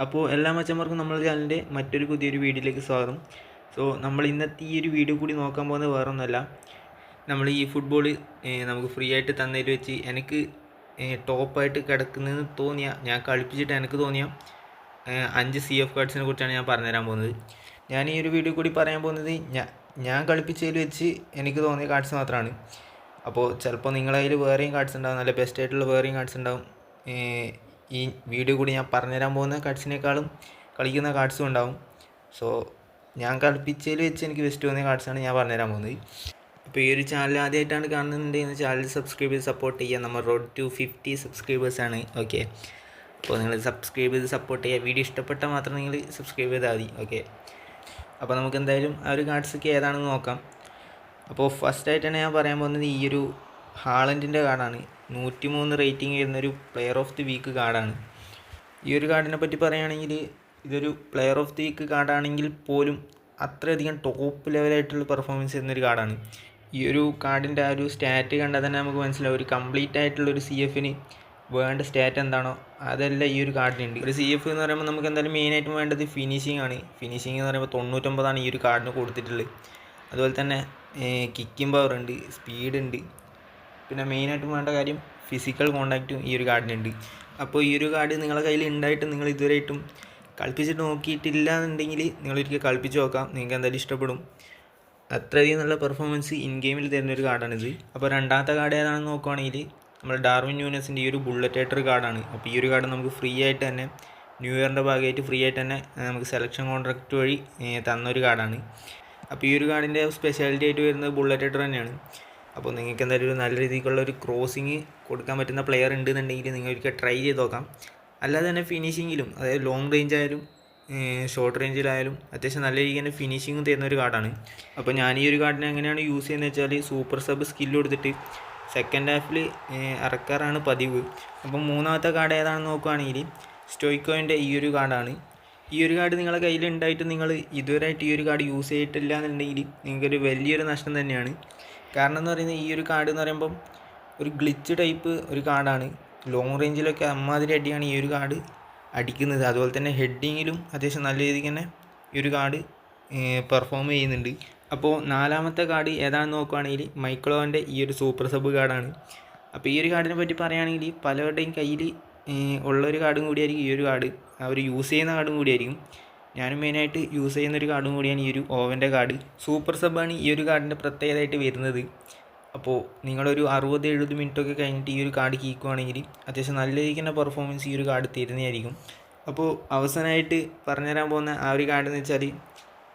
അപ്പോൾ എല്ലാ മച്ചന്മാർക്കും നമ്മുടെ ചാനലിൻ്റെ മറ്റൊരു പുതിയൊരു വീഡിയോയിലേക്ക് സ്വാഗതം. സോ നമ്മൾ ഇന്നത്തെ ഈ ഒരു വീഡിയോ കൂടി നോക്കാൻ പോകുന്നത് വേറെ ഒന്നുമല്ല. നമ്മൾ ഈ ഫുട്ബോൾ നമുക്ക് ഫ്രീ ആയിട്ട് തന്നതിൽ വെച്ച് എനിക്ക് ടോപ്പായിട്ട് കിടക്കുന്നതെന്ന് തോന്നിയ, ഞാൻ കളിപ്പിച്ചിട്ട് എനിക്ക് തോന്നിയ 5 CF കാർഡ്സിനെ കുറിച്ചാണ് ഞാൻ പറഞ്ഞുതരാൻ പോകുന്നത്. ഞാൻ ഈ ഒരു വീഡിയോ കൂടി പറയാൻ പോകുന്നത് ഞാൻ കളിപ്പിച്ചതിൽ വെച്ച് എനിക്ക് തോന്നിയ കാർഡ്സ് മാത്രമാണ്. അപ്പോൾ ചിലപ്പോൾ നിങ്ങളുടെ കയ്യിൽ വേറെയും കാർഡ്സ് ഉണ്ടാവും, നല്ല ബെസ്റ്റ് ആയിട്ടുള്ള വേറെയും കാർഡ്സ് ഉണ്ടാവും. ഈ വീഡിയോ കൂടി ഞാൻ പറഞ്ഞുതരാൻ പോകുന്ന കാർഡ്സിനേക്കാളും കളിക്കുന്ന കാർഡ്സും ഉണ്ടാവും. സോ ഞാൻ കളിപ്പിച്ചതിൽ വെച്ച് എനിക്ക് ബെസ്റ്റ് തോന്നിയ കാർഡ്സാണ് ഞാൻ പറഞ്ഞുതരാൻ പോകുന്നത്. അപ്പോൾ ഈ ഒരു ചാനൽ ആദ്യമായിട്ടാണ് കാണുന്നുണ്ടെങ്കിൽ ചാനൽ സബ്സ്ക്രൈബ് ചെയ്ത് സപ്പോർട്ട് ചെയ്യുക. നമ്മൾ റോഡ് ടു 50 സബ്സ്ക്രൈബേഴ്സാണ്. ഓക്കെ, അപ്പോൾ നിങ്ങൾ സബ്സ്ക്രൈബ് ചെയ്ത് സപ്പോർട്ട് ചെയ്യുക. വീഡിയോ ഇഷ്ടപ്പെട്ടാൽ മാത്രം നിങ്ങൾ സബ്സ്ക്രൈബ് ചെയ്താൽ മതി. ഓക്കെ, അപ്പോൾ നമുക്ക് എന്തായാലും ആ ഒരു കാർഡ്സൊക്കെ ഏതാണെന്ന് നോക്കാം. അപ്പോൾ ഫസ്റ്റായിട്ടാണ് ഞാൻ പറയാൻ പോകുന്നത് ഈ ഒരു ഹാളൻഡിൻ്റെ കാർഡാണ്. 103 റേറ്റിംഗ് വരുന്നൊരു പ്ലെയർ ഓഫ് ദി വീക്ക് കാർഡാണ്. ഈ ഒരു കാർഡിനെ പറ്റി പറയുകയാണെങ്കിൽ ഇതൊരു പ്ലെയർ ഓഫ് ദി വീക്ക് കാർഡാണെങ്കിൽ പോലും അത്രയധികം ടോപ്പ് ലെവലായിട്ടുള്ള പെർഫോമൻസ് ചെയ്യുന്നൊരു കാർഡാണ്. ഈ ഒരു കാർഡിൻ്റെ ആ ഒരു സ്റ്റാറ്റ് കണ്ടാൽ തന്നെ നമുക്ക് മനസ്സിലാവും ഒരു കംപ്ലീറ്റ് ആയിട്ടുള്ളൊരു CFന് വേണ്ട സ്റ്റാറ്റ് എന്താണോ അതെല്ലാം ഈ ഒരു കാർഡിനുണ്ട്. ഒരു CF എന്ന് പറയുമ്പോൾ നമുക്ക് എന്തായാലും മെയിനായിട്ടും വേണ്ടത് ഫിനിഷിംഗ് ആണ്. ഫിനിഷിംഗ് എന്ന് പറയുമ്പോൾ 99 ഈ ഒരു കാർഡിന് കൊടുത്തിട്ടുള്ളത്. അതുപോലെ തന്നെ കിക്കിംഗ് പവർ ഉണ്ട്, സ്പീഡ് ഉണ്ട്, പിന്നെ മെയിനായിട്ടും വേണ്ട കാര്യം ഫിസിക്കൽ കോണ്ടാക്റ്റും ഈ ഒരു കാർഡിനുണ്ട്. അപ്പോൾ ഈ ഒരു കാർഡ് നിങ്ങളുടെ കയ്യിൽ ഉണ്ടായിട്ട് നിങ്ങൾ ഇതുവരെയായിട്ടും കളിപ്പിച്ചിട്ട് നോക്കിയിട്ടില്ല എന്നുണ്ടെങ്കിൽ നിങ്ങളൊരിക്കൽ കളിപ്പിച്ച് നോക്കാം, നിങ്ങൾക്ക് എന്തായാലും ഇഷ്ടപ്പെടും. അത്രയധികം നല്ല പെർഫോമൻസ് ഇൻ ഗെയിമിൽ തരുന്നൊരു കാർഡാണിത്. അപ്പോൾ രണ്ടാമത്തെ കാർഡ് ഏതാണെന്ന് നോക്കുകയാണെങ്കിൽ നമ്മുടെ ഡാർവിൻ ന്യൂനസിൻ്റെ ഈ ഒരു ബുള്ളറ്റേറ്റർ കാർഡാണ്. അപ്പോൾ ഈ ഒരു കാർഡ് നമുക്ക് ഫ്രീ ആയിട്ട് തന്നെ ന്യൂ ഇയറിൻ്റെ ഭാഗമായിട്ട് ഫ്രീ ആയിട്ട് തന്നെ നമുക്ക് സെലക്ഷൻ കോൺട്രാക്റ്റ് വഴി തന്നൊരു കാർഡാണ്. അപ്പോൾ ഈ ഒരു കാർഡിൻ്റെ സ്പെഷ്യാലിറ്റി ആയിട്ട് വരുന്നത് ബുള്ളറ്റേറ്റർ തന്നെയാണ്. അപ്പോൾ നിങ്ങൾക്ക് എന്തായാലും ഒരു നല്ല രീതിക്കുള്ള ഒരു ക്രോസിങ് കൊടുക്കാൻ പറ്റുന്ന പ്ലെയർ ഉണ്ടെന്നുണ്ടെങ്കിൽ നിങ്ങൾക്ക് ട്രൈ ചെയ്ത് നോക്കാം. അല്ലാതെ തന്നെ ഫിനിഷിങ്ങിലും, അതായത് ലോങ് റേഞ്ച് ആയാലും ഷോർട്ട് റേഞ്ചിലായാലും അത്യാവശ്യം നല്ല രീതിക്ക് തന്നെ ഫിനിഷിങ് തരുന്ന ഒരു കാർഡാണ്. അപ്പോൾ ഞാൻ ഈ ഒരു കാർഡിനെ എങ്ങനെയാണ് യൂസ് ചെയ്യുന്നത് വെച്ചാൽ സൂപ്പർ സബ് സ്കില്ല് കൊടുത്തിട്ട് സെക്കൻഡ് ഹാഫിൽ ഇറക്കാറാണ് പതിവ്. അപ്പം മൂന്നാമത്തെ കാർഡ് ഏതാണെന്ന് നോക്കുകയാണെങ്കിൽ സ്റ്റോയ്ക്കോൻ്റെ ഈ ഒരു കാർഡാണ്. ഈ ഒരു കാർഡ് നിങ്ങളുടെ കയ്യിലുണ്ടായിട്ട് നിങ്ങൾ ഇതുവരെയായിട്ട് ഈ ഒരു കാർഡ് യൂസ് ചെയ്തിട്ടില്ല എന്നുണ്ടെങ്കിൽ നിങ്ങൾക്കൊരു വലിയൊരു നഷ്ടം തന്നെയാണ്. കാരണം എന്ന് പറയുന്നത് ഈ ഒരു കാർഡ് എന്ന് പറയുമ്പം ഒരു ഗ്ലിച്ച് ടൈപ്പ് ഒരു കാർഡാണ്. ലോങ് റേഞ്ചിലൊക്കെ അമ്മാതിരി അടിയാണ് ഈ ഒരു കാർഡ് അടിക്കുന്നത്. അതുപോലെ തന്നെ ഹെഡിങ്ങിലും അത്യാവശ്യം നല്ല രീതിക്ക് തന്നെ ഈ ഒരു കാർഡ് പെർഫോം ചെയ്യുന്നുണ്ട്. അപ്പോൾ നാലാമത്തെ കാർഡ് ഏതാണെന്ന് നോക്കുകയാണെങ്കിൽ മൈക്രോവൻ്റെ ഈ ഒരു സൂപ്പർ സബ് കാർഡാണ്. അപ്പോൾ ഈ ഒരു കാർഡിനെ പറ്റി പറയുകയാണെങ്കിൽ പലരുടെയും കയ്യിൽ ഉള്ളൊരു കാർഡും കൂടിയായിരിക്കും ഈ ഒരു കാർഡ്, അവർ യൂസ് ചെയ്യുന്ന കാർഡും കൂടിയായിരിക്കും. ഞാനും മെയിനായിട്ട് യൂസ് ചെയ്യുന്നൊരു കാർഡും കൂടിയാണ് ഈ ഒരു ഓവൻ്റെ കാർഡ്. സൂപ്പർ സബ്ബാണ് ഈ ഒരു കാർഡിൻ്റെ പ്രത്യേകതയായിട്ട് വരുന്നത്. അപ്പോൾ നിങ്ങളൊരു 60-70 മിനിറ്റൊക്കെ കഴിഞ്ഞിട്ട് ഈ ഒരു കാർഡ് കീക്കുകയാണെങ്കിൽ അത്യാവശ്യം നല്ല രീതിക്ക് തന്നെ പെർഫോമൻസ് ഈ ഒരു കാർഡ് തരുന്നതായിരിക്കും. അപ്പോൾ അവസാനമായിട്ട് പറഞ്ഞുതരാൻ പോകുന്ന ആ ഒരു കാർഡ് എന്ന് വെച്ചാൽ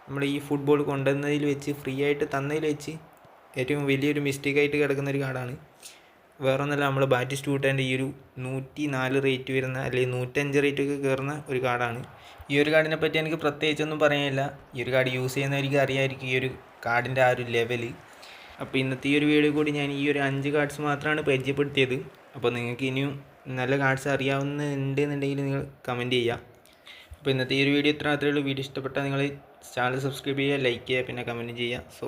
നമ്മുടെ ഈ ഫുട്ബോൾ കൊണ്ടുവന്നതിൽ വെച്ച് ഫ്രീ ആയിട്ട് തന്നതിൽ വെച്ച് ഏറ്റവും വലിയൊരു മിസ്റ്റേക്കായിട്ട് കിടക്കുന്നൊരു കാർഡാണ്. വേറെ ഒന്നല്ല, നമ്മൾ ബാറ്റിസ്റ്റൂട്ടൻ്റെ ഈ ഒരു 104 റേറ്റ് വരുന്ന അല്ലെങ്കിൽ 105 റേറ്റൊക്കെ കയറുന്ന ഒരു കാർഡാണ്. ഈ ഒരു കാർഡിനെ പറ്റി എനിക്ക് പ്രത്യേകിച്ചൊന്നും പറയാനില്ല. ഈ ഒരു കാർഡ് യൂസ് ചെയ്യുന്നവർക്ക് അറിയാമായിരിക്കും ഈ ഒരു കാർഡിൻ്റെ ആ ഒരു ലെവൽ. അപ്പോൾ ഇന്നത്തെ ഈ ഒരു വീഡിയോ കൂടി ഞാൻ ഈ ഒരു 5 കാർഡ്സ് മാത്രമാണ് പരിചയപ്പെടുത്തിയത്. അപ്പോൾ നിങ്ങൾക്ക് ഇനിയും നല്ല കാർഡ്സ് അറിയാവുന്നുണ്ട് എന്നുണ്ടെങ്കിൽ നിങ്ങൾ കമൻറ്റ് ചെയ്യുക. അപ്പോൾ ഇന്നത്തെ ഈ ഒരു വീഡിയോ മാത്രമേ ഉള്ളൂ. വീഡിയോ ഇഷ്ടപ്പെട്ടാൽ നിങ്ങൾ ചാനൽ സബ്സ്ക്രൈബ് ചെയ്യുക, ലൈക്ക് ചെയ്യുക, പിന്നെ കമൻറ്റ് ചെയ്യുക. സോ